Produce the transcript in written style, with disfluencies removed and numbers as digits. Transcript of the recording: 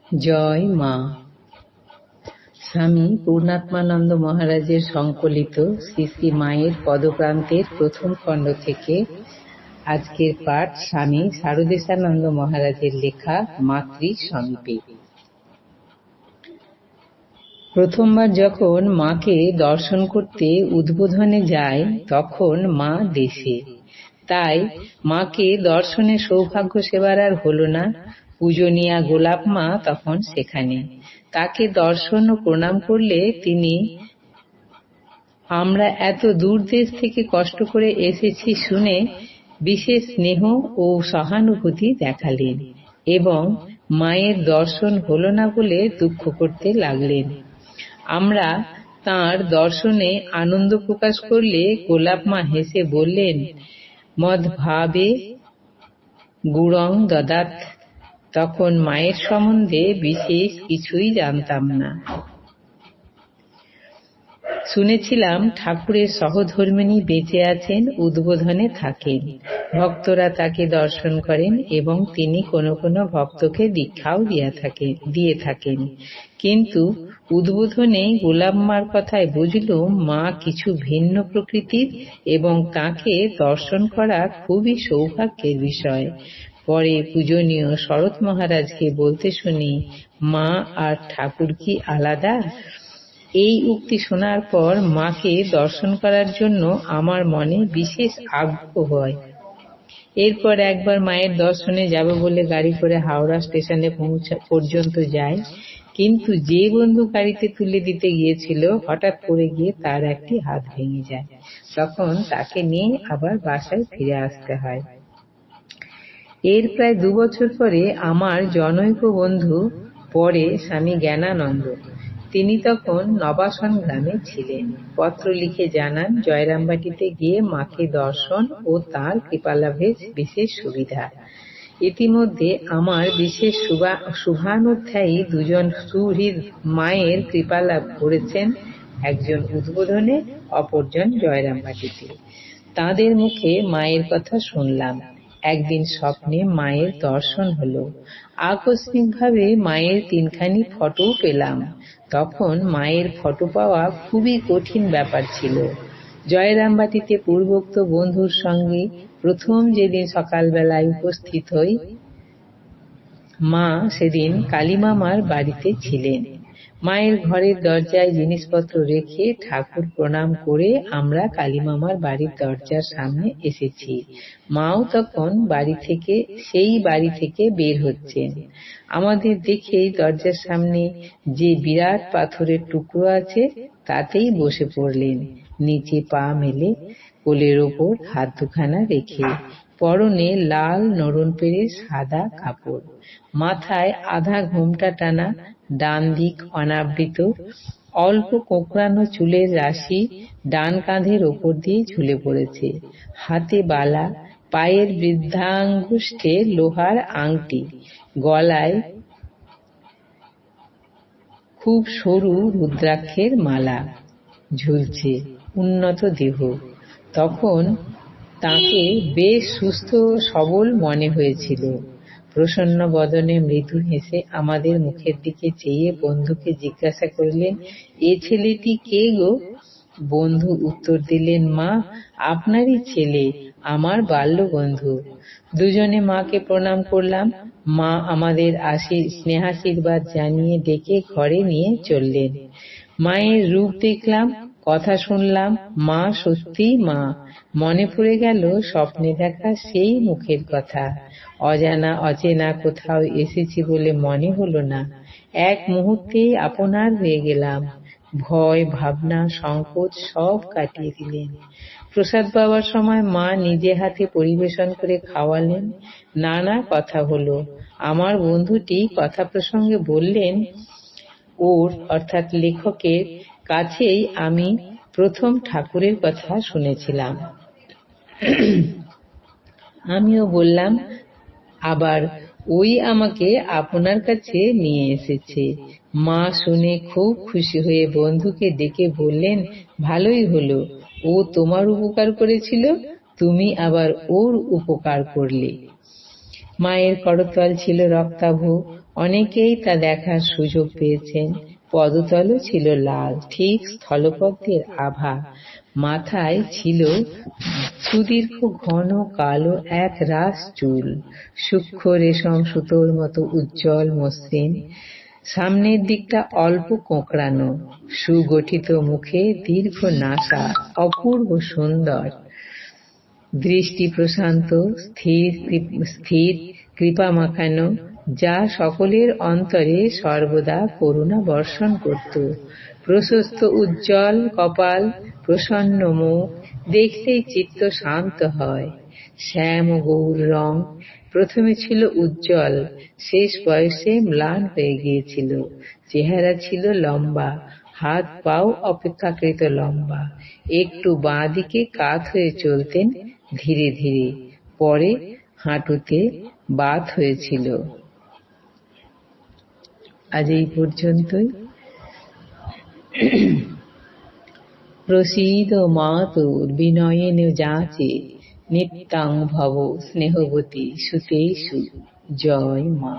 জয় মা। স্বামী পূর্ণাত্মানন্দ মহারাজের সংকলিত শ্রী শ্রী মায়ের পদপ্রান্তের প্রথম খণ্ড থেকে আজকের পাঠ স্বামী শারদেশানন্দ মহারাজের লেখা মাতৃ সমীপে। প্রথমবার যখন মাকে দর্শন করতে উদ্বোধনে যায় তখন মা দেশে, তাই মাকে দর্শনের সৌভাগ্য সেবার আর হল না। পূজনীয়া গোলাপ মা তখন সেখানে। তাকে দর্শন ও প্রণাম করলে তিনি আমরা এত দূর দেশ থেকে কষ্ট করে এসেছি শুনে বিশেষ স্নেহ ও সহানুভূতি দেখালেন এবং মায়ের দর্শন হল না বলে দুঃখ করতে লাগলেন। আমরা তাঁর দর্শনে আনন্দ প্রকাশ করলে গোলাপ মা হেসে বললেন, মদ্ভাবে গুড়ং দদাত। তখন মায়ের সম্বন্ধে বিশেষ কিছুই জানতাম না। শুনেছিলাম ঠাকুরের সহধর্মিণী বেঁচে আছেন, উদ্বোধনে থাকেন, ভক্তরা তাকে দর্শন করেন এবং তিনি কোনো কোনো ভক্তকে দীক্ষাও দিয়ে থাকেন। কিন্তু উদ্বোধনে গোলাপ মার কথায় বুঝলুম মা কিছু ভিন্ন প্রকৃতির এবং তাকে দর্শন করা খুবই সৌভাগ্যের বিষয়। পরে পূজনীয় শরৎ মহারাজকে বলতে শুনি, মা আর ঠাকুর কি আলাদা? এই উক্তি শোনার পর মাকে দর্শন করার জন্য আমার মনে বিশেষ আগ্রহ হয়। এরপর একবার মায়ের দর্শনে যাব বলে গাড়ি করে হাওড়া স্টেশনে পর্যন্ত যাই, কিন্তু যে বন্ধু গাড়িতে তুলে দিতে গিয়েছিল হঠাৎ পড়ে গিয়ে তার একটি হাত ভেঙে যায়। তখন তাকে নিয়ে আবার বাসায় ফিরে আসতে হয়। এর প্রায় 2 বছর পরে আমার জনৈক বন্ধু পরে স্বামী জ্ঞানানন্দ, তিনি তখন নবাসন গ্রামে ছিলেন, পত্র লিখে জানান জয়রামবাটিতে গিয়ে মাকে দর্শন ও তাঁর কৃপালাভের বিশেষ সুবিধা। ইতিমধ্যে আমার বিশেষ শুভানুধ্যায়ী 2 জন সুহৃদ মায়ের কৃপালাভ করেছেন, একজন উদ্বোধনে, অপরজন জয়রামবাটিতে। তাঁদের মুখে মায়ের কথা শুনলাম। একদিন স্বপ্নে মায়ের দর্শন হলো। আকস্মিকভাবে মায়ের 3খানি ফটো পেলাম। তখন মায়ের ফটো পাওয়া খুবই কঠিন ব্যাপার ছিল। জয়রামবাটিতে পূর্বোক্ত বন্ধুর সঙ্গে প্রথম যেদিন সকালবেলায় উপস্থিত হই, মা সেদিন কালীমামার বাড়িতে ছিলেন। মায়ের ঘরের দরজায় জিনিসপত্র রেখে ঠাকুর প্রণাম করে আমরা কালীমামার বাড়ির দরজার সামনে এসেছি। মাও তখন সেই বাড়ি থেকে বের হচ্ছেন। আমাদের দেখেই দরজার সামনে যে বিরাট পাথরের টুকরো আছে তাতেই বসে পড়লেন, নিচে পা মেলে, কোলের ওপর হাত 2খানা রেখে, পরনে লাল নরম পেরে সাদা কাপড়, মাথায় আধা ঘোমটা টানা, ডান দিক অনাবৃত, অল্প কোঁকড়ানো চুলের রাশি ডান কাঁধের ওপর দিয়ে ঝুলে পড়েছে, হাতে বালা, পায়ের বৃদ্ধাঙ্গুষ্ঠে লোহার আংটি, গলায় খুব সরু রুদ্রাক্ষের মালা ঝুলছে, উন্নত দেহ। তখন তাকে বেশ সুস্থ সবল মনে হয়েছিল। প্রসন্ন বদনে মৃদু হেসে আমাদের মুখের দিকে চেয়ে বন্ধুকে জিজ্ঞাসা করলেন, এ ছেলেটি কে গো? বন্ধু উত্তর দিলেন, মা, আপনারই ছেলে, আমার বাল্য বন্ধু। দুজনে মাকে প্রণাম করলাম। মা আমাদের স্নেহাশীর্বাদ জানিয়ে ডেকে ঘরে নিয়ে চললেন। মায়ের রূপ দেখলাম, কথা শুনলাম। মা সত্যিই মা। মনে পড়ে গেল স্বপ্নে দেখা সেই মুখের কথা। অচেনা কোথাও এসেছি বলে মনে হলো না। এক মুহূর্তেই আপনার হয়ে গেলাম। ভয়, ভাবনা, সংকোচ সব কাটিয়ে দিলেন। প্রসাদ পাওয়ার সময় মা নিজে হাতে পরিবেশন করে খাওয়ালেন। নানা কথা হলো। আমার বন্ধুটি কথা প্রসঙ্গে বললেন, ওর অর্থাৎ লেখকের কাছেই আমি প্রথম ঠাকুরের কথা শুনেছিলাম। আমিও বললাম, আবার ওই আমাকে আপনার কাছে নিয়ে এসেছে। মা শুনে খুব খুশি হয়ে বন্ধুকে ডেকে বললেন, ভালোই হলো, ও তোমার উপকার করেছিল, তুমি আবার ওর উপকার করলে। মায়ের করতল ছিল রক্তাভ, অনেকেই তা দেখার সুযোগ পেয়েছেন। পদতলও ছিল লাল, ঠিক স্থলপদ্মের আভা। মাথায় ছিল সুদীর্ঘ ঘন কালো এক রাশ চুল, সূক্ষ্ম রেশম সুতোর মতো উজ্জ্বল মসৃণ। সামনের দিকটা অল্প কোঁকড়ানো, সুগঠিত মুখে দীর্ঘ নাসা, অপূর্ব সুন্দর। দৃষ্টি প্রশান্ত, স্থির, কৃপা মাখানো, যা সকলের অন্তরে সর্বদা করুণা বর্ষণ করত। প্রশস্ত উজ্জ্বল কপাল, প্রসন্ন মুখ, দেখলেই চিত্ত শান্ত হয়। শ্যাম ও গৌর রং প্রথমে ছিল উজ্জ্বল, শেষ বয়সে ম্লান হয়ে গিয়েছিল। চেহারা ছিল লম্বা, হাত পাও অপেক্ষাকৃত লম্বা। একটু বাঁ দিকে কাত হয়ে চলতেন ধীরে ধীরে, পরে হাঁটুতে বাত হয়েছিল। আজ এই পর্যন্তই। প্রসীদ মাতুর বিনয়েন যাচে, নিত্যাং ভব স্নেহবতী সুতেষু। জয় মা।